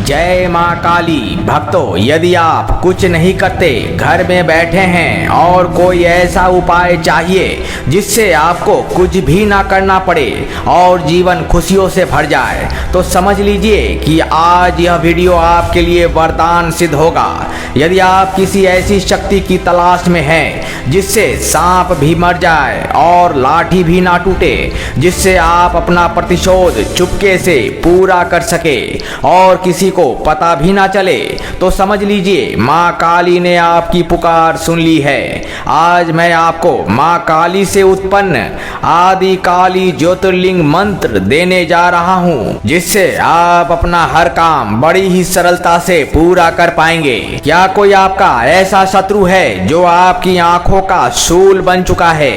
जय माँ काली। भक्तों, यदि आप कुछ नहीं करते, घर में बैठे हैं और कोई ऐसा उपाय चाहिए जिससे आपको कुछ भी ना करना पड़े और जीवन खुशियों से भर जाए, तो समझ लीजिए कि आज यह वीडियो आपके लिए वरदान सिद्ध होगा। यदि आप किसी ऐसी शक्ति की तलाश में हैं जिससे सांप भी मर जाए और लाठी भी ना टूटे, जिससे आप अपना प्रतिशोध चुपके से पूरा कर सके और किसी को पता भी ना चले, तो समझ लीजिए माँ काली ने आपकी पुकार सुन ली है। आज मैं आपको माँ काली से उत्पन्न आदि काली ज्योतिर्लिंग मंत्र देने जा रहा हूँ, जिससे आप अपना हर काम बड़ी ही सरलता से पूरा कर पाएंगे। क्या कोई आपका ऐसा शत्रु है जो आपकी आंखों का शूल बन चुका है?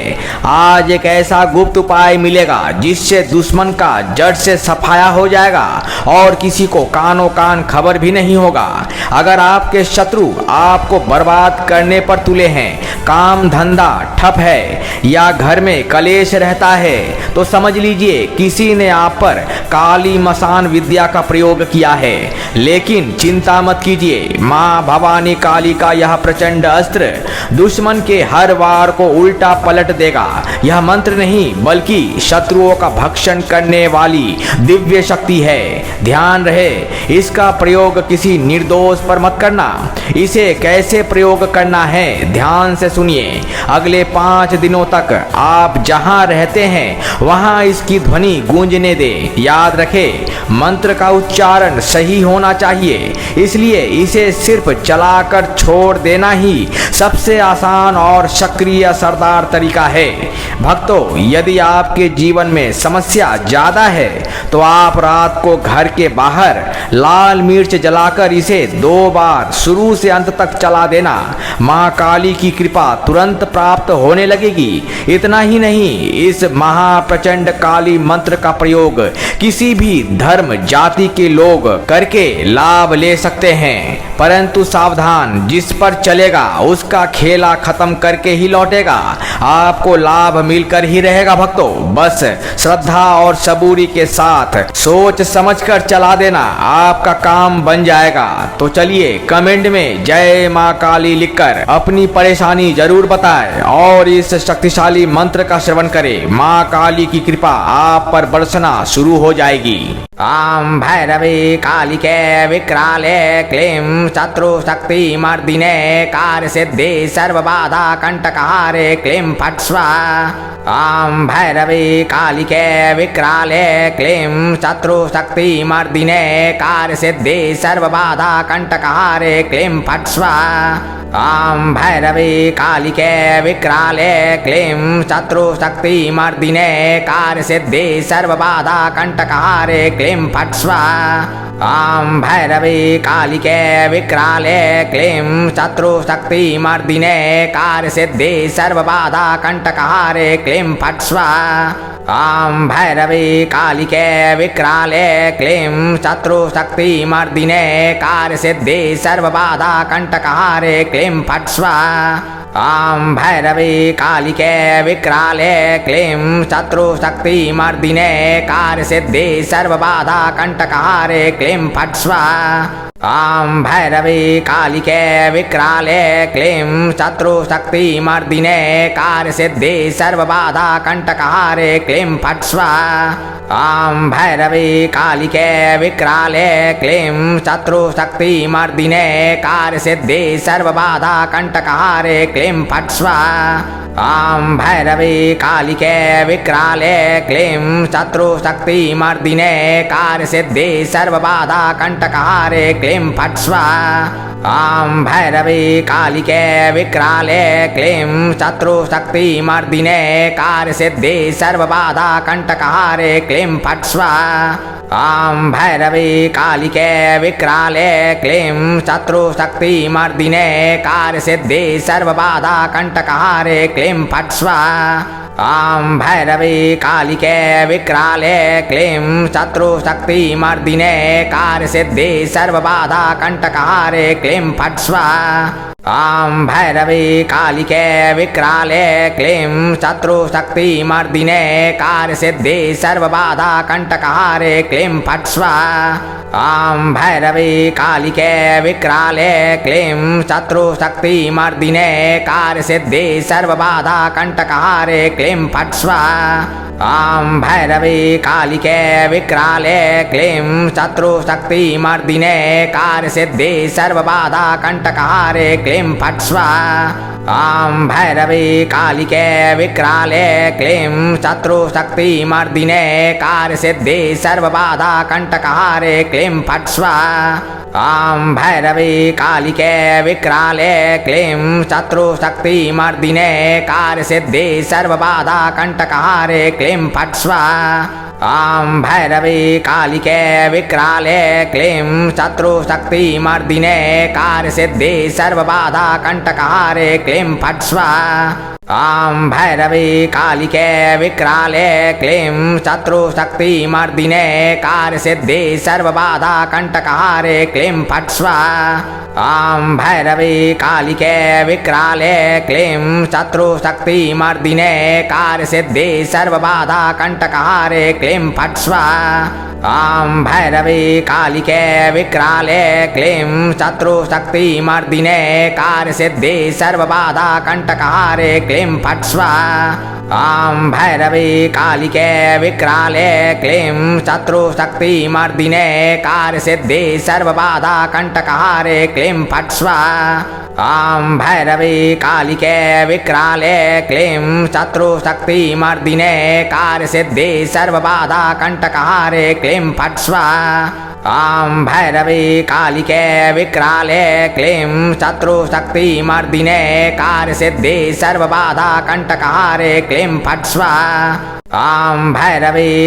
आज एक ऐसा गुप्त उपाय मिलेगा जिससे दुश्मन का जड़ से सफाया हो जाएगा और किसी को कानों कान खबर भी नहीं होगा। अगर आपके शत्रु आपको बर्बाद करने पर तुले हैं, काम धंधा ठप है या घर में कलेश रहता है, तो समझ लीजिए किसी ने आप पर काली मसान विद्या का प्रयोग किया है। लेकिन चिंता मत कीजिए, माँ भवानी काली का यह प्रचंड अस्त्र दुश्मन के हर वार को उल्टा पलट देगा। यह मंत्र नहीं बल्कि शत्रुओं का भक्षण करने वाली दिव्य शक्ति है। ध्यान रहे, इसका प्रयोग किसी निर्दोष पर मत करना। इसे कैसे प्रयोग करना है ध्यान से सुनिए। अगले 5 दिनों तक आप जहां रहते हैं वहां इसकी ध्वनि गूंजने दे। याद रखें, मंत्र का उच्चारण सही होना चाहिए, इसलिए इसे सिर्फ चलाकर छोड़ देना ही सबसे आसान और सक्रिय असरदार तरीका है। भक्तों, यदि आपके जीवन में समस्या ज्यादा है तो आप रात को घर के बाहर लाल मिर्च जलाकर इसे 2 बार शुरू से अंत तक चला देना। माँ काली की कृपा तुरंत प्राप्त होने लगेगी। इतना ही नहीं, इस महाप्रचंड काली मंत्र का प्रयोग किसी भी धर्म जाति के लोग करके लाभ ले सकते हैं, परंतु सावधान, जिस पर चलेगा उसका खेला खत्म करके ही लौटेगा। आपको लाभ मिलकर ही रहेगा भक्तों, बस श्रद्धा और सबूरी के साथ सोच समझकर चला देना, आपका काम बन जाएगा। तो चलिए कमेंट में जय माँ काली लिखकर अपनी परेशानी जरूर बताएं और इस शक्तिशाली मंत्र का श्रवण करें। माँ काली की कृपा आप पर बरसना शुरू हो जाएगी। आम भैरवी कालिके विक्राले क्लीं शत्रु शक्ति मर्दिने कार्य सिद्धि सर्व बाधा कंटकहारे क्लीं फट् स्वाहा। आम भैरवी कालिके विक्राले क्लीं शत्रु शक्ति मर्दिने कार्य सिद्धि सर्व बाधा कंटकहारे क्लीं फट् स्वाहा। आम भैरवी कालिके विक्राले क्लीं शत्रु शक्ति मर्दिने कार्य सिद्धि सर्व बाधा कंटकहारे क्लीं फट् स्वाहा। आम भैरवी कालिके विक्राले क्लीं शत्रु शक्ति मर्दिने कार्य सिद्धि सर्व बाधा कंटकहारे क्लीं फट् स्वाहा। आम भैरवी कालिके विक्राले क्लीं शत्रु शक्ति मर्दिने कार्य सिद्धि सर्व बाधा कंटकहारे क्लीं फट् स्वाहा। आम भैरवी कालिके विक्राले क्लीं शत्रु शक्ति मर्दिने कार्य सिद्धि सर्व बाधा कंटकहारे क्लीं फट् स्वाहा। आम भैरवी कालिके विक्राले क्लीं शत्रु शक्ति मर्दिने कार्य सिद्धि सर्व बाधा कंटकहारे क्लीं फट् स्वाहा। आम भैरवी कालिके विक्राले क्लीं शत्रु शक्ति मर्दिने कार्य सिद्धि सर्व बाधा कंटकहारे क्लीं फट् स्वाहा। आम भैरवी कालिके विक्राले क्लीं शत्रु शक्ति मर्दिने कार्य सिद्धि सर्व बाधा कंटकहारे क्लीं फट् स्वाहा। आम भैरवी कालिके विक्राले क्लीं शत्रु शक्ति मर्दिने कार्य सिद्धि सर्व बाधा कंटकहारे क्लीं फट् स्वाहा। आम भैरवी कालिके विक्राले क्लीं शत्रु शक्ति मर्दिने कार्य सिद्धि सर्व बाधा कंटकहारे क्लीं फट् स्वाहा। आं भैरवी कालिके विक्राले क्लीं शत्रुशक्तिमर्दिने कार्यसिद्धि सर्वबाधा कंटकहारे क्लीं फट् स्वाहा। आं भैरवी कालिके विक्राले क्लीं शत्रुशक्तिमर्दिने कार्यसिद्धि सर्वबाधा कंटकहारे क्लीं फट् स्वाहा। आं भैरवी कालिके विक्राले क्लीं शत्रुशक्तिमर्दिने कार्यसिद्धि सर्वबाधा कंटकहारे क्लीं फट् स्वाहा। आं भैरवी कालिके विक्राले क्लीं शत्रुशक्तिमर्दिने कार्यसिद्धि सर्वबाधा कंटकहारे क्लीं फट् स्वाहा। आं भैरवी कालिके विक्राले क्लीं शत्रुशक्तिमर्दिने कार्यसिद्धि सर्वबाधा कंटकहारे क्लीं फट् स्वाहा। आं भैरवी कालिके विक्राले क्लीं शत्रुशक्तिमर्दिने कार्यसिद्धि सर्वबाधा कंटकहारे क्लीं फट् स्वाहा। आं भैरवी कालिके विक्राले क्लीं शत्रुशक्तिमर्दिने कार्यसिद्धि सर्वबाधा कंटकहारे क्लीं फट् स्वाहा। आं भैरवी कालिके विक्राले क्लीं शत्रुशक्तिमर्दिने कार्यसिद्धि सर्वबाधा कंटकहारे क्लीं फट् स्वाहा। आं भैरवी कालिके विक्राले क्लीं शत्रुशक्तिमर्दिने कार्यसिद्धि सर्वबाधा कंटकहारे क्लीं फट् स्वाहा। आं भैरवी कालिके विक्राले क्लीं शत्रुशक्तिमर्दिने कार्यसिद्धि सर्वबाधा कंटकहारे क्लीं फट् स्वाहा। आं भैरवी कालिके विक्राले क्लीं शत्रुशक्तिमर्दिने कार्यसिद्धि सर्वबाधा कंटकहारे क्लीं फट् स्वाहा। आं भैरवी कालिके विक्राले क्लीं शत्रुशक्तिमर्दिने कार्यसिद्धि सर्वबाधा कंटकहारे क्लीं फट् स्वाहा। आं भैरवी कालिके विक्राले क्लीं शत्रुशक्तिमर्दिने कार्यसिद्धि सर्वबाधा कंटकहारे क्लीं फट् स्वाहा। आं भैरवी कालिके विक्राले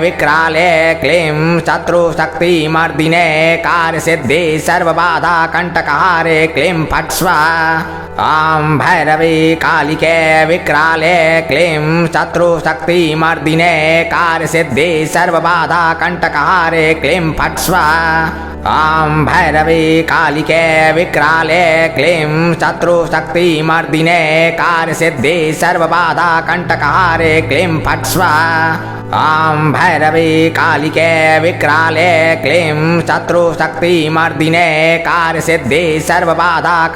क्लीं शत्रुशक्तिमर्दिने कार्यसिद्धि सर्वबाधा कंटकहारे क्लीं फट् स्वाहा। आं भैरवी कालिके विक्राले क्लीं शत्रुशक्तिमर्दिने कार्यसिद्धि सर्वबाधा कंटकहारे क्लीं फट् स्वाहा। आं भैरवी कालिके विक्राले क्लीं शत्रुशक्तिमर्दिने कार्यसिद्धि सर्वबाधा कंटकहारे क्लीं फट् स्वाहा। आं भैरवी कालिके विक्राले क्लीं शत्रुशक्तिमर्दिने कार्यसिद्धि सर्वबाधा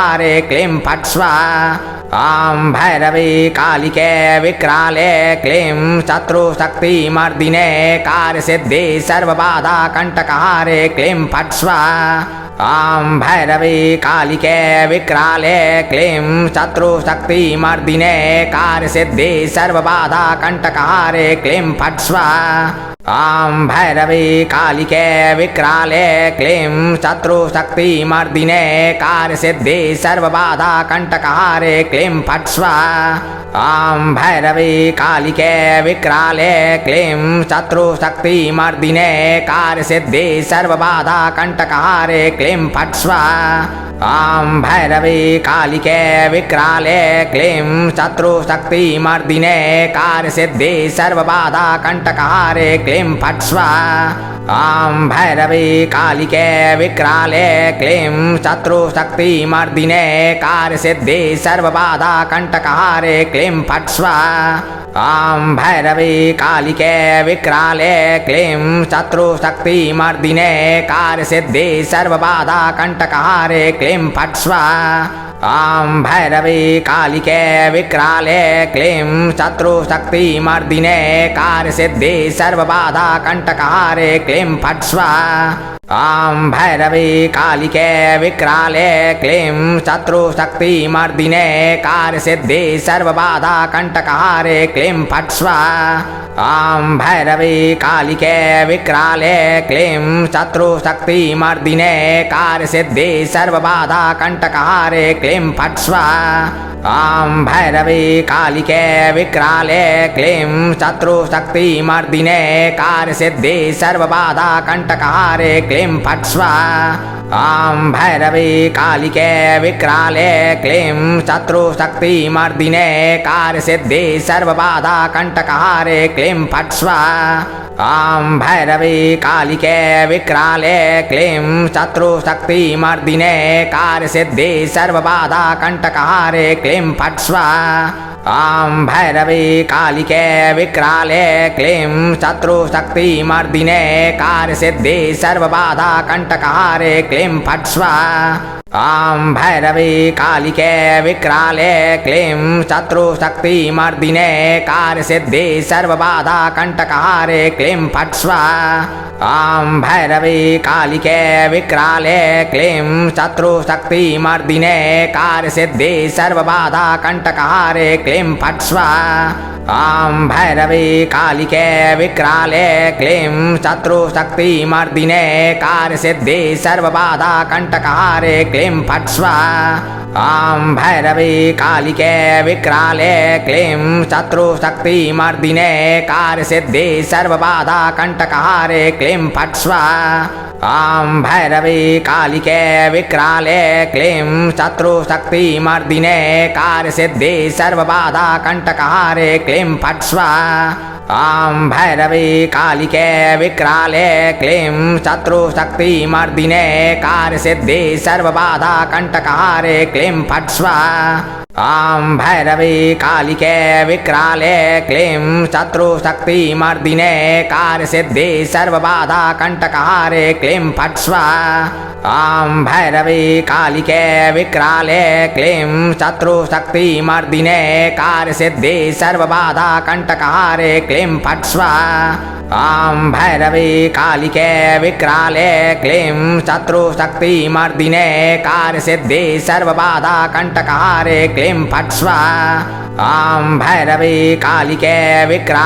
कंटकहारे क्लीं फट् स्वाहा। आं भैरवी कालिके विक्राले क्लीं शत्रुशक्तिमर्दिने कार्यसिद्धि सर्वबाधा कंटकहारे क्लीं फट् स्वाहा। आं भैरवी कालिके विक्राले क्लीं शत्रुशक्तिमर्दिने कार्यसिद्धि सर्वबाधा कंटकहारे क्लीं फट् स्वाहा। आं भैरवी कालिके विक्राले क्लीं शत्रुशक्तिमर्दिने कार्यसिद्धि सर्वबाधा कंटकहारे क्लीं फट् स्वाहा। आं भैरवी कालिके विक्राले क्लीं शत्रुशक्तिमर्दिने कार्यसिद्धि सर्वबाधा कंटकहारे क्लीं फट् स्वाहा। आं भैरवी कालिके विक्राले क्लीं शत्रुशक्तिमर्दिने कार्यसिद्धि सर्वबाधा कंटकहारे क्लीं फट् स्वाहा। आं भैरवी कालिके विक्राले क्लीं शत्रुशक्तिमर्दिने कार्यसिद्धि सर्वबाधा कंटकहारे क्लीं फट् स्वाहा। आं भैरवी कालिके विक्राले क्लीं शत्रुशक्तिमर्दिने कार्यसिद्धि सर्वबाधा कंटकहारे क्लीं फट् स्वाहा। आं भैरवी कालिके विक्राले क्लीं शत्रुशक्तिमर्दिने कार्यसिद्धि सर्वबाधा कंटकहारे क्लीं फट् स्वाहा। आं भैरवी कालिके विक्राले क्लीं शत्रुशक्तिमर्दिने कार्यसिद्धि सर्वबाधा कंटकहारे क्लीं फट् स्वाहा। आं भैरवी कालिके विक्राले क्लीं शत्रुशक्तिमर्दिने कार्यसिद्धि सर्वबाधा कंटकहारे क्लीं फट् स्वाहा। ॐ भैरवी कालिके विक्राले क्लीं शत्रुशक्तिमर्दिने कार्यसिद्धि सर्वबाधा कंटकहारे क्लीं फट् स्वाहा। ॐ भैरवी कालिके विक्राले क्लीं शत्रुशक्तिमर्दिने कार्यसिद्धि सर्वबाधा कंटकहारे क्लीं फट् स्वाहा। ॐ भैरवी कालिके विक्राले क्लीं शत्रुशक्तिमर्दिने कार्यसिद्धि सर्वबाधा कंटकहारे क्लीं फट् स्वाहा। ॐ भैरवी कालिके विक्राले क्लीं शत्रुशक्तिमर्दिने कार्यसिद्धि सर्वबाधा कंटकहारे क्लीं फट् स्वाहा। ॐ भैरवी कालिके विक्राले क्लीं शत्रुशक्तिमर्दिने कार्यसिद्धि सर्वबाधा कंटकहारे क्लीं फट् स्वाहा। ॐ भैरवी कालिके विक्राले क्लीं शत्रुशक्तिमर्दिने कार्यसिद्धि सर्वबाधा कंटकहारे क्लीं फट् स्वाहा। ॐ भैरवी कालिके विक्राले क्लीं शत्रुशक्तिमर्दिने कार्यसिद्धि सर्वबाधा कंटकहारे क्लीं फट् स्वाहा। ॐ भैरवी कालिके विक्राले क्लीं शत्रुशक्तिमर्दिने कार्यसिद्धि सर्वबाधा कंटकहारे क्लीं फट् स्वाहा। ॐ भैरवी कालिके विक्राले क्लीं शत्रुशक्तिमर्दिने कार्यसिद्धि सर्वबाधा कंटकहारे क्लीं फट् स्वाहा। ॐ भैरवी कालिके विक्राले क्लीं शत्रुशक्तिमर्दिने कार्यसिद्धि सर्वबाधा कंटकहारे क्लीं फट् स्वाहा। ॐ भैरवी कालिके विक्राले क्लीं शत्रुशक्तिमर्दिने कार्यसिद्धि सर्वबाधा कंटकहारे क्लीं फट् स्वाहा। ॐ भैरवी कालिके विक्राले क्लीं शत्रुशक्तिमर्दिने कार्यसिद्धि सर्वबाधा कंटकहारे क्लीं फट् स्वाहा। ॐ भैरवी कालिके विक्राले क्लीं शत्रुशक्तिमर्दिने कार्यसिद्धि सर्वबाधा कंटकहारे क्लीं फट् स्वाहा। ॐ भैरवी कालिके विक्राले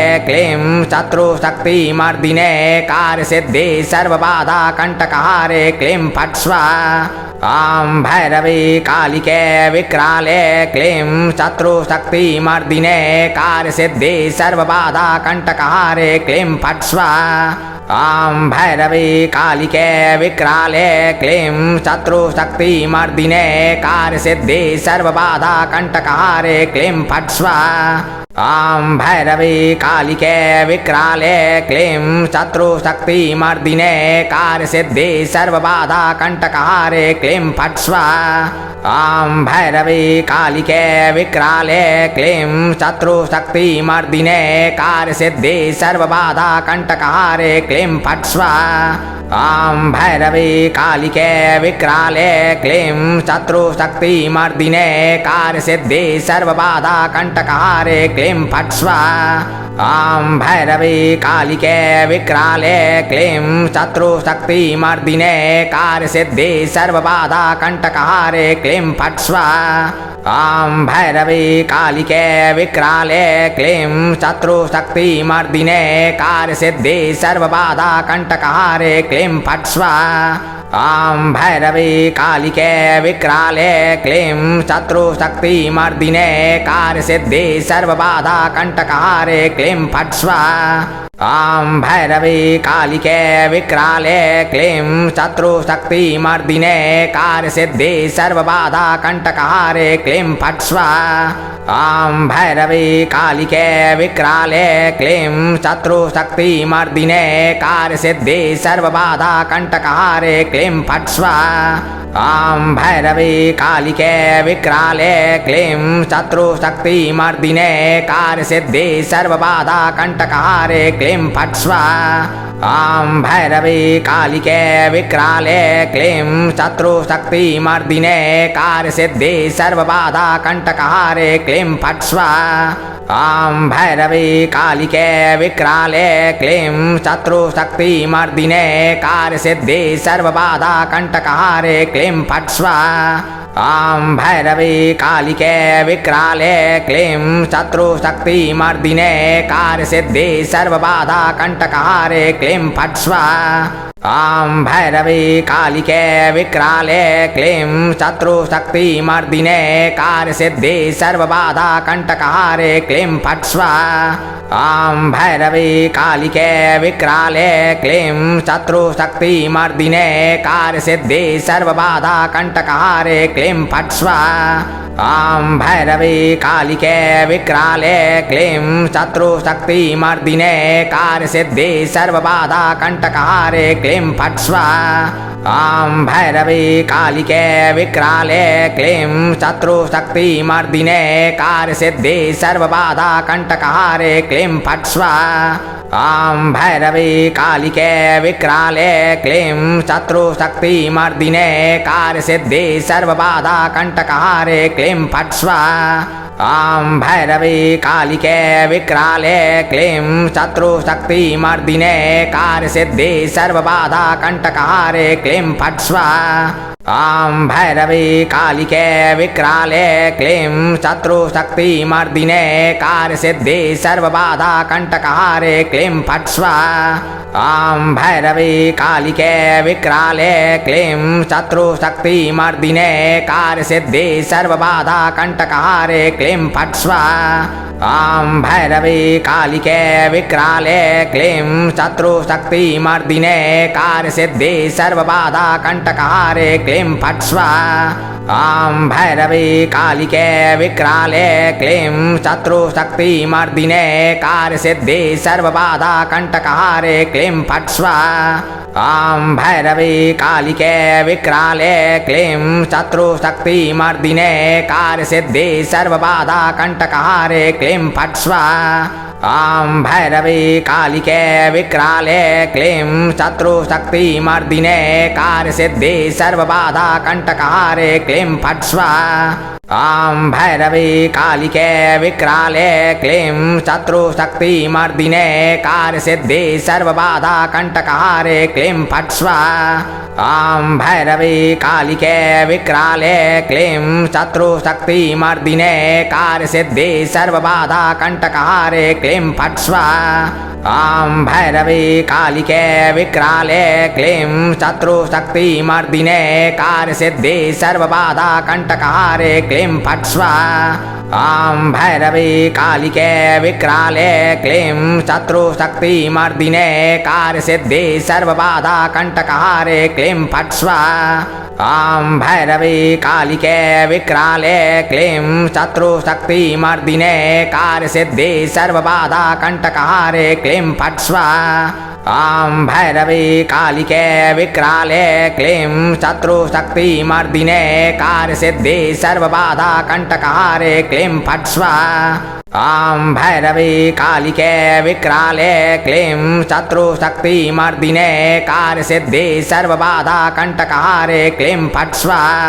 क्लीं शत्रुशक्तिमर्दिने कार्यसिद्धि सर्वबाधा कंटकहारे क्लीं फट् स्वाहा। ॐ भैरवी कालिके विक्राले क्लीं शत्रुशक्तिमर्दिने कार्यसिद्धि सर्वबाधा कंटकहारे क्लीं फट् स्वाहा। ॐ भैरवी कालिके विक्राले क्लीं शत्रुशक्तिमर्दिने कार्यसिद्धि सर्वबाधा कंटकहारे क्लीं फट् स्वाहा। ॐ भैरवी कालिके विक्राले क्लीं शत्रुशक्तिमर्दिने कार्यसिद्धि सर्वबाधा कंटकहारे क्लीं फट् स्वाहा। ॐ भैरवी कालिके विक्राले क्लीं शत्रुशक्तिमर्दिने कार्यसिद्धि सर्वबाधा कंटकहारे क्लीं फट् स्वाहा। ॐ भैरवी कालिके विक्राले क्लीं शत्रुशक्तिमर्दिने कार्यसिद्धि सर्वबाधा कंटकहारे क्लीं फट् स्वाहा। ॐ भैरवी कालिके विक्राले क्लीं शत्रुशक्तिमर्दिने कार्यसिद्धि सर्वबाधा कंटकहारे क्लीं फट् स्वाहा। ॐ भैरवी कालिके विक्राले क्लीं शत्रुशक्तिमर्दिने कार्यसिद्धि सर्वबाधा कंटकहारे क्लीं फट् स्वाहा। ॐ भैरवी कालिके विक्राले क्लीं शत्रुशक्तिमर्दिने कार्यसिद्धि सर्वबाधा कंटकहारे क्लीं फट् स्वाहा। ॐ भैरवी कालिके विक्राले क्लीं शत्रुशक्तिमर्दिने कार्यसिद्धि सर्वबाधा कंटकहारे क्लीं फट् स्वाहा। ॐ भैरवी कालिके विक्राले क्लीं शत्रुशक्तिमर्दिने कार्यसिद्धि सर्वबाधा कंटकहारे क्लीं फट् स्वाहा। ॐ भैरवी कालिके विक्राले क्लीं शत्रुशक्तिमर्दिने कार्यसिद्धि सर्वबाधा कंटकहारे क्लीं फट् स्वाहा। ॐ भैरवी कालिके विक्राले क्लीं शत्रुशक्तिमर्दिने कार्यसिद्धि सर्वबाधा कंटकहारे क्लीं फट् स्वाहा। ॐ भैरवी कालिके विक्राले क्लीं शत्रुशक्तिमर्दिने कार्यसिद्धि सर्वबाधा कंटकहारे क्लीं फट् स्वाहा। ॐ भैरवी कालिके विक्राले क्लीं शत्रुशक्तिमर्दिने कार्यसिद्धि सर्वबाधा कंटकहारे क्लीं फट् स्वाहा। आं भैरवी कालिके विक्राले क्लीं शत्रुशक्तिमर्दिने कार्यसिद्धि सर्वबाधा कंटकहारे क्लीं फट् स्वाहा। आं भैरवी कालिके विक्राले क्लीं शत्रुशक्तिमर्दिने कार्यसिद्धि सर्वबाधा कंटकहारे क्लीं फट् स्वाहा। आं भैरवी कालिके विक्राले क्लीं शत्रुशक्तिमर्दिने कार्यसिद्धि सर्वबाधा कंटकहारे क्लीं फट् स्वाहा। आं भैरवी कालिके विक्राले क्लीं शत्रुशक्तिमर्दिने कार्यसिद्धि सर्वबाधा कंटकहारे क्लीं फट् स्वाहा। आं भैरवी कालिके विक्राले क्लीं शत्रुशक्तिमर्दिने कार्यसिद्धि सर्वबाधा कंटकहारे क्लीं फट् स्वाहा। आं भैरवी कालिके विक्राले क्लीं शत्रुशक्तिमर्दिने कार्यसिद्धि सर्वबाधा कंटकहारे क्लीं फट् स्वाहा। आं भैरवी कालिके विक्राले क्लीं शत्रुशक्तिमर्दिने कार्यसिद्धि सर्वबाधा कंटकहारे क्लीं फट् स्वाहा। आं भैरवी कालिके विक्राले क्लीं शत्रुशक्तिमर्दिने कार्यसिद्धि सर्वबाधा कंटकहारे क्लीं फट् स्वाहा। आं भैरवी कालिके विक्राले क्लीं शत्रुशक्तिमर्दिने कार्यसिद्धि सर्वबाधा कंटकहारे क्लीं फट् स्वाहा। आं भैरवी कालिके विक्राले क्लीं शत्रुशक्तिमर्दिने कार्यसिद्धि सर्वबाधा कंटकहारे क्लीं फट् स्वाहा। आं भैरवी कालिके विक्राले क्लीं शत्रुशक्तिमर्दिने कार्यसिद्धि सर्वबाधा कंटकहारे क्लीं फट् स्वाहा। आं भैरवी कालिके विक्राले क्लीं शत्रुशक्तिमर्दिने कार्यसिद्धि सर्वबाधा कंटकहारे क्लीं फट् स्वाहा। आं भैरवी कालिके विक्राले क्लीं शत्रुशक्तिमर्दिने कार्यसिद्धि सर्वबाधा कंटकहारे क्लीं फट् स्वाहा। आं भैरवी कालिके विक्राले क्लीं शत्रुशक्तिमर्दिने कार्यसिद्धि सर्वबाधा कंटकहारे क्लीं फट् स्वाहा। आं भैरवी कालिके विक्राले क्लीं शत्रुशक्तिमर्दिने कार्यसिद्धि सर्वबाधा कंटकहारे क्लीं फट् स्वाहा। आं भैरवी कालिके विक्राले क्लीं शत्रुशक्तिमर्दिने कार्यसिद्धि सर्वबाधा कंटकहारे क्लीं फट् स्वाहा। आं भैरवी कालिके विक्राले क्लीं शत्रुशक्तिमर्दिने कार्यसिद्धि सर्वबाधा कंटकहारे क्लीं फट् स्वाहा। आं भैरवी कालिके विक्राले क्लीं शत्रुशक्तिमर्दिने कार्यसिद्धि सर्वबाधा कंटकहारे क्लीं फट् स्वाहा। आं भैरवी कालिके विक्राले क्लीं शत्रुशक्तिमर्दिने कार्यसिद्धि सर्वबाधा कंटकहारे क्लीं फट् स्वाहा।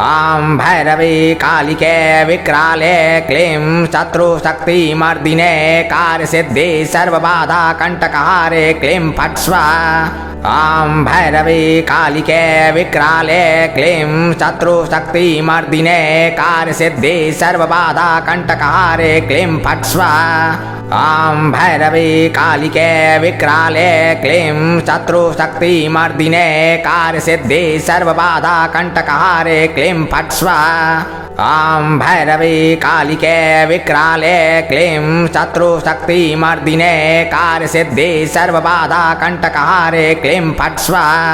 आं भैरवी कालिके विक्राले क्लीं शत्रुशक्तिमर्दिने कार्यसिद्धि सर्वबाधा कंटकहारे क्लीं फट् स्वाहा। आं भैरवी कालिके विक्राले क्लीं शत्रुशक्तिमर्दिने कार्यसिद्धि सर्वबाधा कंटकहारे क्लीं फट् स्वाहा। आं भैरवी कालिके विक्राले क्लीं शत्रुशक्तिमर्दिने कार्यसिद्धि सर्वबाधा कंटकहारे क्लीं फट् स्वाहा। आं भैरवी कालिके विक्राले क्लीं शत्रुशक्तिमर्दिने कार्यसिद्धि सर्वबाधा कंटकहारे क्लीं फट् स्वाहा।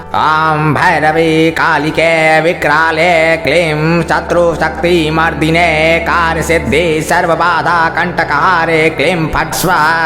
आं भैरवी कालिके विक्राले क्लीं शत्रुशक्तिमर्दिने कार्यसिद्धि सर्वबाधा कंटकहारे क्लीं फट् स्वाहा।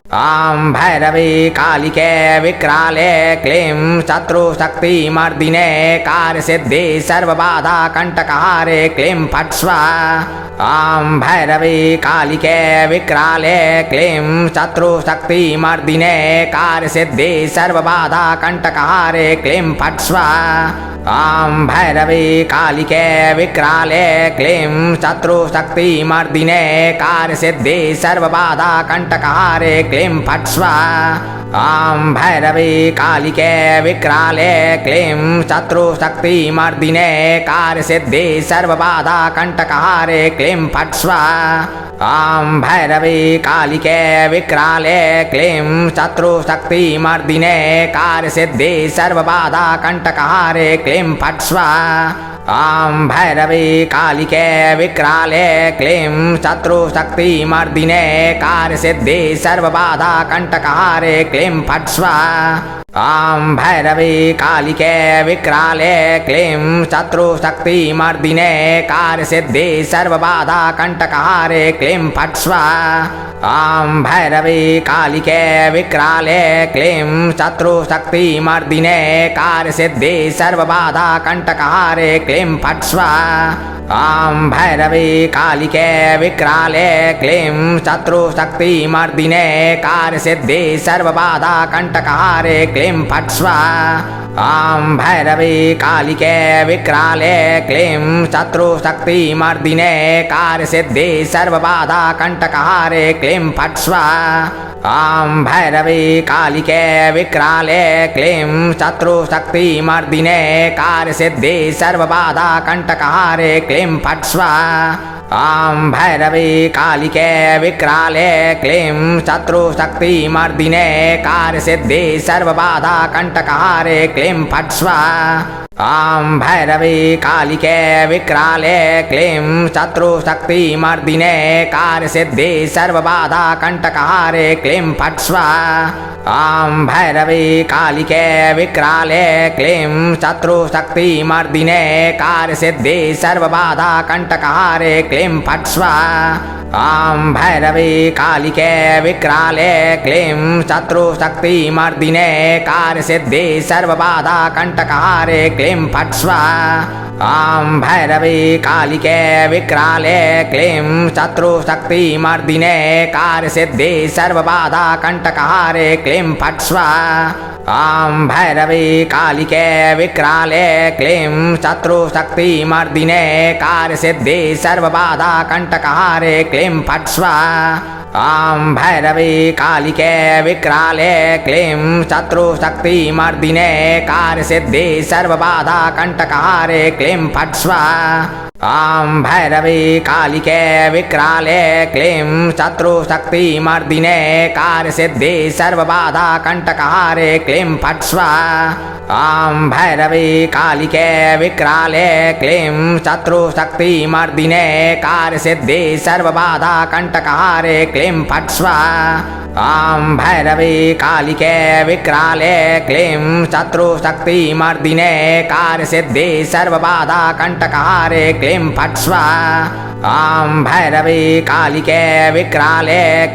आं भैरवी कालिके विक्राले क्लीं शत्रुशक्तिमर्दिने कार्यसिद्धि सर्वबाधा कंटकहारे क्लीं फट् स्वाहा। आं भैरवी कालिके विक्राले क्लीं शत्रुशक्तिमर्दिने कार्यसिद्धि सर्वबाधा कंटकहारे क्लीं फट् स्वाहा। आं भैरवी कालिके विक्राले क्लीं शत्रुशक्तिमर्दिने कार्यसिद्धि सर्वबाधा कंटकहारे क्लीं फट् स्वाहा। आं भैरवी कालिके विक्राले क्लीं शत्रुशक्तिमर्दिने कार्यसिद्धि सर्वबाधा कंटकहारे क्लीं फट् स्वाहा। ॐ भैरवी कालिके विक्राले क्लीं शत्रुशक्तिमर्दिने कार्यसिद्धि सर्वबाधा कंटकहारे क्लीं फट् स्वाहा। ॐ भैरवी कालिके विक्राले क्लीं शत्रुशक्तिमर्दिने कार्यसिद्धि सर्वबाधा कंटकहारे क्लीं फट् स्वाहा। ॐ भैरवी कालिके विक्राले क्लीं शत्रुशक्तिमर्दिने कार्यसिद्धि सर्वबाधा कंटकहारे क्लीं फट् स्वाहा। ॐ भैरवी कालिके विक्राले क्लीं शत्रुशक्तिमर्दिने कार्यसिद्धि सर्वबाधा कंटकहारे क्लीं फट् स्वाहा। ॐ भैरवी कालिके विक्राले क्लीं शत्रुशक्तिमर्दिने कार्यसिद्धि सर्वबाधा कंटकहारे क्लीं फट् स्वाहा। ॐ भैरवी कालिके विक्राले क्लीं शत्रुशक्तिमर्दिने कार्यसिद्धि सर्वबाधा कंटकहारे क्लीं फट् स्वाहा। ॐ भैरवी कालिके विक्राले क्लीं शत्रुशक्तिमर्दिने कार्यसिद्धि सर्वबाधा कंटकहारे क्लीं फट् स्वाहा। ॐ भैरवी कालिके विक्राले क्लीं शत्रुशक्तिमर्दिने कार्यसिद्धि सर्वबाधा कंटकहारे क्लीं फट् स्वाहा। ॐ भैरवी कालिके विक्राले क्लीं शत्रुशक्तिमर्दिने कार्यसिद्धि सर्वबाधा कंटकहारे क्लीं फट् स्वाहा। ॐ भैरवी कालिके विक्राले क्लीं शत्रुशक्तिमर्दिने कार्यसिद्धि सर्वबाधा कंटकहारे क्लीं फट् स्वाहा। ॐ भैरवी कालिके विक्राले क्लीं शत्रुशक्तिमर्दिने कार्यसिद्धि सर्वबाधा कंटकहारे क्लीं फट् स्वाहा। ॐ भैरवी कालिके विक्राले क्लीं शत्रुशक्तिमर्दिने कार्यसिद्धि सर्वबाधा कंटकहारे क्लीं फट् स्वाहा। ॐ भैरवी कालिके विक्राले क्लीं शत्रुशक्तिमर्दिने कार्यसिद्धि सर्वबाधा कंटकहारे क्लीं फट् स्वाहा। ॐ भैरवी कालिके विक्राले क्लीं शत्रुशक्तिमर्दिने कार्यसिद्धि सर्वबाधा कंटकहारे क्लीं फट् स्वाहा। ॐ भैरवी कालिके विक्राले क्लीं शत्रुशक्तिमर्दिने कार्यसिद्धि सर्वबाधा कंटकहारे क्लीं फट् स्वाहा। ॐ भैरवी कालिके विक्राले क्लीं शत्रुशक्तिमर्दिने कार्यसिद्धि सर्वबाधा कंटकहारे क्लीं फट् स्वाहा। ॐ भैरवी कालिके विक्राले क्लीं शत्रुशक्तिमर्दिने कार्यसिद्धि सर्वबाधा कंटकहारे क्लीं फट् स्वाहा। ॐ भैरवी कालिके विक्राले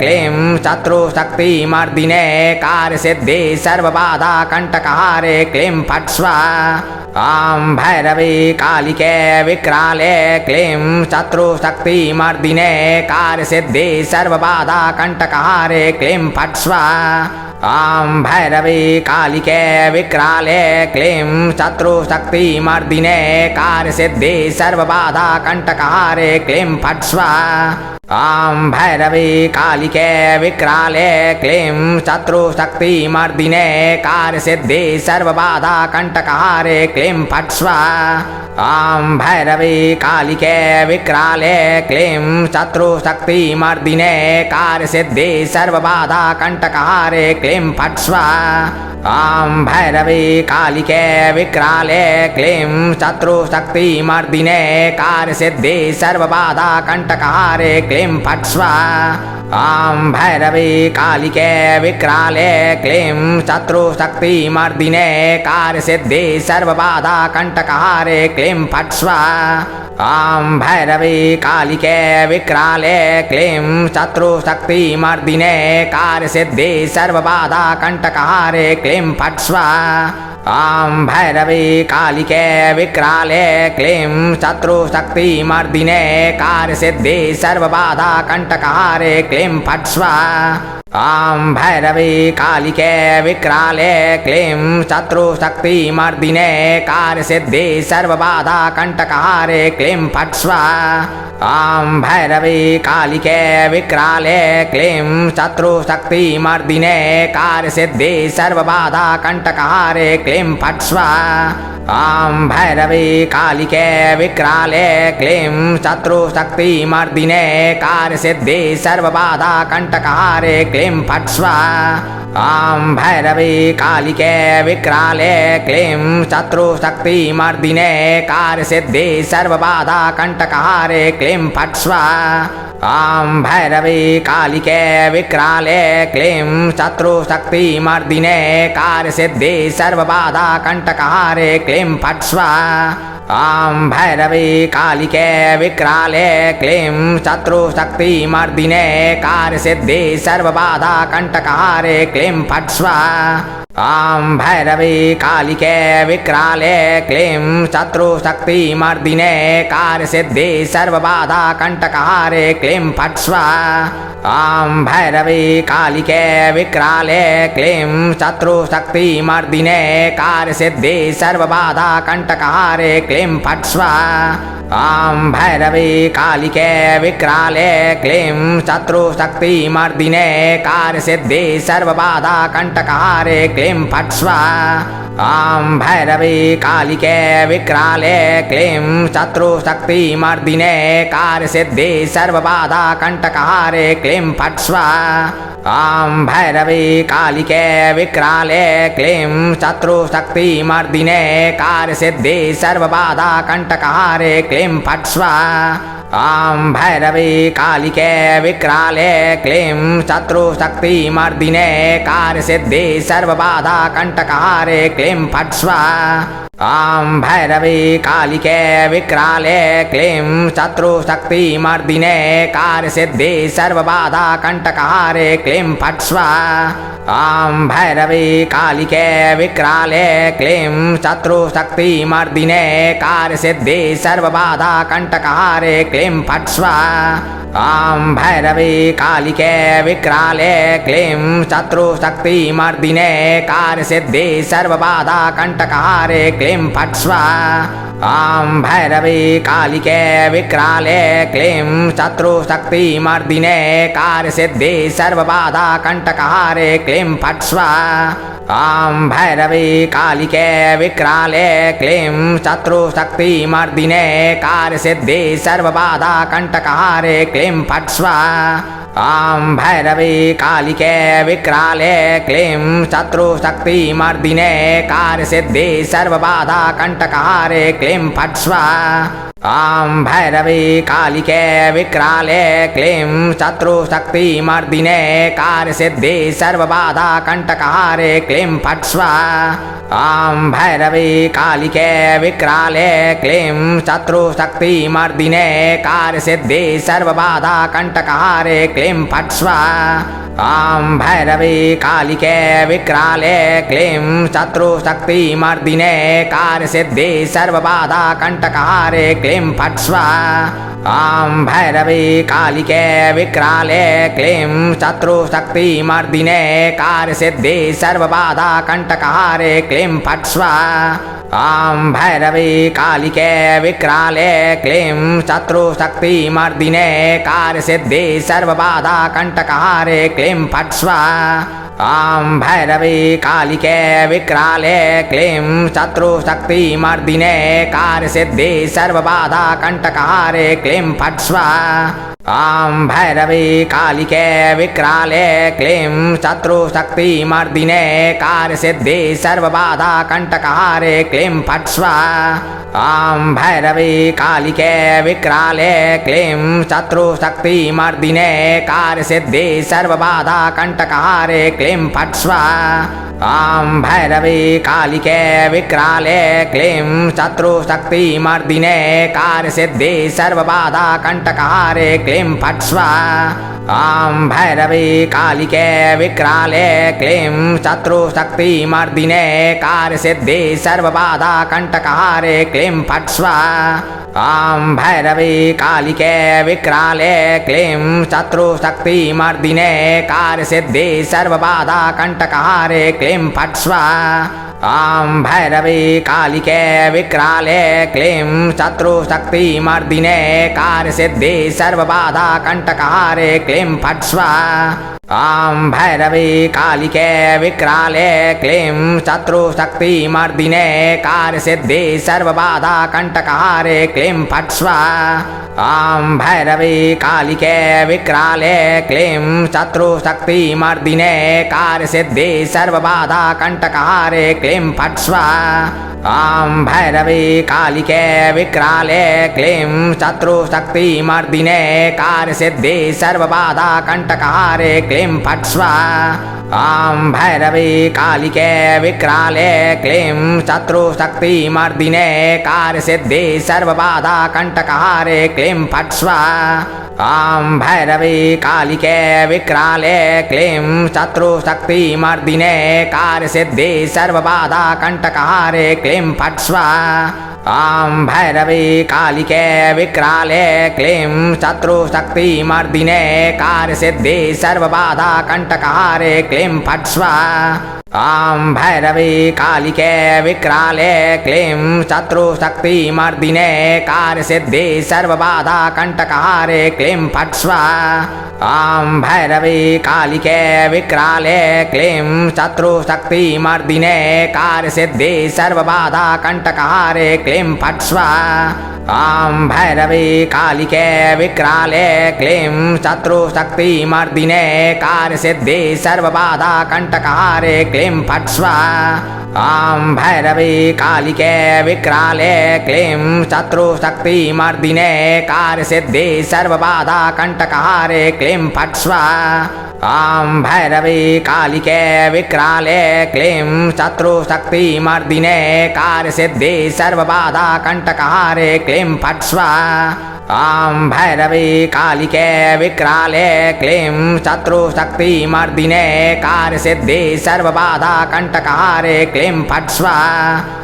क्लीं शत्रुशक्तिमर्दिने कार्यसिद्धि सर्वबाधा कंटकहारे क्लीं फट् स्वाहा। ॐ भैरवी कालिके विक्राले क्लीं शत्रुशक्तिमर्दिने कार्यसिद्धि सर्वबाधा कंटकहारे क्लीं फट् स्वाहा। ॐ भैरवी कालिके विक्राले क्लीं शत्रुशक्तिमर्दिने कार्यसिद्धि सर्वबाधा कंटकहारे क्लीं फट् स्वाहा। ॐ भैरवी कालिके विक्राले क्लीं शत्रुशक्तिमर्दिने कार्यसिद्धि सर्वबाधा कंटकहारे क्लीं फट् स्वाहा। ॐ भैरवी कालिके विक्राले क्लीं शत्रुशक्तिमर्दिने कार्यसिद्धि सर्वबाधा कंटकहारे क्लीं फट् स्वाहा। ॐ भैरवी कालिके विक्राले क्लीं शत्रुशक्तिमर्दिने कार्यसिद्धि सर्वबाधा कंटकहारे क्लीं फट् स्वाहा। ॐ भैरवी कालिके विक्राले क्लीं शत्रुशक्तिमर्दिने कार्यसिद्धि सर्वबाधा कंटकहारे क्लीं फट् स्वाहा। ॐ भैरवी कालिके विक्राले क्लीं शत्रुशक्तिमर्दिने कार्यसिद्धि सर्वबाधा कंटकहारे क्लीं फट् स्वाहा। ॐ भैरवी कालिके विक्राले क्लीं शत्रुशक्तिमर्दिने कार्यसिद्धि सर्वबाधा कंटकहारे क्लीं फट् स्वाहा। ॐ भैरवी कालिके विक्राले क्लीं शत्रुशक्तिमर्दिने कार्यसिद्धि सर्वबाधा कंटकहारे क्लीं फट् स्वाहा। ॐ भैरवी कालिके विक्राले क्लीं शत्रुशक्तिमर्दिने कार्यसिद्धि सर्वबाधा कंटकहारे क्लीं फट् स्वाहा। ॐ भैरवी कालिके विक्राले क्लीं शत्रुशक्तिमर्दिने कार्यसिद्धि सर्वबाधा कंटकहारे क्लीं फट् स्वाहा। ॐ भैरवी कालिके विक्राले क्लीं शत्रुशक्तिमर्दिने कार्यसिद्धि सर्वबाधा कंटकहारे क्लीं फट् स्वाहा। ॐ भैरवी कालिके विक्राले क्लीं शत्रुशक्तिमर्दिने कार्यसिद्धि सर्वबाधा कंटकहारे क्लीं फट् स्वाहा। ॐ भैरवी कालिके विक्राले क्लीं शत्रुशक्तिमर्दिने कार्यसिद्धि सर्वबाधा कंटकहारे क्लीं फट् स्वाहा। ॐ भैरवी कालिके विक्राले क्लीं शत्रुशक्तिमर्दिने कार्यसिद्धि सर्वबाधा कंटकहारे क्लीं फट् स्वाहा। ॐ भैरवी कालिके विक्राले क्लीं शत्रुशक्तिमर्दिने कार्यसिद्धि सर्वबाधा कंटकहारे क्लीं फट् स्वाहा। ॐ भैरवी कालिके विक्राले क्लीं शत्रुशक्तिमर्दिने कार्यसिद्धि सर्वबाधा कंटकहारे क्लीं फट् स्वाहा। ॐ भैरवी कालिके विक्राले क्लीं शत्रुशक्तिमर्दिने कार्यसिद्धि सर्वबाधा कंटकहारे क्लीं फट् स्वाहा। ॐ भैरवी कालिके विक्राले क्लीं शत्रुशक्तिमर्दिने कार्यसिद्धि सर्वबाधा कंटकहारे क्लीं फट् स्वाहा। ॐ भैरवी कालिके विक्राले क्लीं शत्रुशक्तिमर्दिने कार्यसिद्धि सर्वबाधा कंटकहारे क्लीं फट् स्वाहा। ॐ भैरवी कालिके विक्राले क्लीं शत्रुशक्तिमर्दिने कार्यसिद्धि सर्वबाधा कंटकहारे क्लीं फट् स्वाहा। ॐ भैरवी कालिके विक्राले क्लीं शत्रुशक्तिमर्दिने कार्यसिद्धि सर्वबाधा कंटकहारे क्लीं फट् स्वाहा। ॐ भैरवी कालिके विक्राले क्लीं शत्रुशक्तिमर्दिने कार्यसिद्धि सर्वबाधा कंटकहारे क्लीं फट् स्वाहा। ॐ भैरवी कालिके विक्राले क्लीं शत्रुशक्तिमर्दिने कार्यसिद्धि सर्वबाधा कंटकहारे क्लीं फट् स्वाहा। ॐ भैरवी कालिके विक्राले क्लीं शत्रुशक्तिमर्दिने कार्यसिद्धि सर्वबाधा कंटकहारे क्लीं फट् स्वाहा। ॐ भैरवी कालिके विक्राले क्लीं शत्रुशक्तिमर्दिने कार्यसिद्धि सर्वबाधा कंटकहारे क्लीं फट् स्वाहा। ॐ भैरवी कालिके विक्राले क्लीं शत्रुशक्तिमर्दिने कार्यसिद्धि सर्वबाधा कंटकहारे क्लीं फट् स्वाहा। ॐ भैरवी कालिके विक्राले क्लीं शत्रुशक्तिमर्दिने कार्यसिद्धि सर्वबाधा कंटकहारे क्लीं फट् स्वाहा। ॐ भैरवी कालिके विक्राले क्लीं शत्रुशक्तिमर्दिने कार्यसिद्धि सर्वबाधा कंटकहारे क्लीं फट् स्वाहा। ॐ भैरवी कालिके विक्राले क्लीं शत्रुशक्तिमर्दिने कार्यसिद्धि सर्वबाधा कंटकहारे क्लीं फट् स्वाहा। ॐ भैरवी कालिके विक्राले क्लीं शत्रुशक्तिमर्दिने कार्यसिद्धि सर्वबाधा कंटकहारे क्लीं फट् स्वाहा। ॐ भैरवी कालिके विक्राले क्लीं शत्रुशक्तिमर्दिने कार्यसिद्धि सर्वबाधा कंटकहारे क्लीं फट् स्वाहा। ॐ भैरवी कालिके विक्राले क्लीं शत्रुशक्तिमर्दिने कार्यसिद्धि सर्वबाधा कंटकहारे क्लीं फट् स्वाहा। ॐ भैरवी कालिके विक्राले क्लीं शत्रुशक्तिमर्दिने कार्यसिद्धि सर्वबाधा कंटकहारे क्लीं फट् स्वाहा। ॐ भैरवी कालिके विक्राले क्लीं शत्रुशक्तिमर्दिने कार्यसिद्धि सर्वबाधा कंटकहारे क्लीं फट् स्वाहा। ॐ भैरवी कालिके विक्राले क्लीं शत्रुशक्तिमर्दिने कार्यसिद्धि सर्वबाधा कंटकहारे क्लीं फट् स्वाहा। ॐ भैरवी कालिके विक्राले क्लीं शत्रुशक्तिमर्दिने कार्यसिद्धि सर्वबाधा कंटकहारे क्लीं फट् स्वाहा। ॐ भैरवी कालिके विक्राले क्लीं शत्रुशक्तिमर्दिने कार्यसिद्धि सर्वबाधा कंटकहारे क्लीं फट् स्वाहा। आं भैरवी कालिके विक्राले क्लीं शत्रुशक्तिमर्दिने कार्यसिद्धि सर्वबाधा कंटकहारे क्लीं फट् स्वाहा। आं भैरवी कालिके विक्राले क्लीं शत्रुशक्तिमर्दिने कार्यसिद्धि सर्वबाधा कंटकहारे क्लीं फट् स्वाहा। आं भैरवी कालिके विक्राले क्लीं शत्रुशक्तिमर्दिने कार्यसिद्धि सर्वबाधा कंटकहारे क्लीं फट् स्वाहा। आं भैरवी कालिके विक्राले क्लीं शत्रुशक्तिमर्दिने कार्यसिद्धि सर्वबाधा कंटकहारे क्लीं फट् स्वाहा। आं भैरवी कालिके विक्राले क्लीं शत्रुशक्तिमर्दिने कार्यसिद्धि सर्वबाधा कंटकहारे क्लीं फट् स्वाहा। आं भैरवी कालिके विक्राले क्लीं शत्रुशक्तिमर्दिने कार्यसिद्धि सर्वबाधा कंटकहारे क्लीं फट् स्वाहा। आं भैरवी कालिके विक्राले क्लीं शत्रुशक्तिमर्दिने कार्यसिद्धि सर्वबाधा कंटकहारे क्लीं फट् स्वाहा। आं भैरवी कालिके विक्राले क्लीं शत्रुशक्तिमर्दिने कार्यसिद्धि सर्वबाधा कंटकहारे क्लीं फट् स्वाहा। आं भैरवी कालिके विक्राले क्लीं शत्रुशक्तिमर्दिने कार्यसिद्धि सर्वबाधा कंटकहारे क्लीं फट् स्वाहा। आं भैरवी कालिके विक्राले क्लीं शत्रुशक्तिमर्दिने कार्यसिद्धि सर्वबाधा कंटकहारे क्लीं फट् स्वाहा। आं भैरवी कालिके विक्राले क्लीं शत्रुशक्तिमर्दिने कार्यसिद्धि सर्वबाधा कंटकहारे क्लीं फट् स्वाहा। आं भैरवी कालिके विक्राले क्लीं शत्रुशक्तिमर्दिने कार्यसिद्धि सर्वबाधा कंटकहारे क्लीं फट् स्वाहा।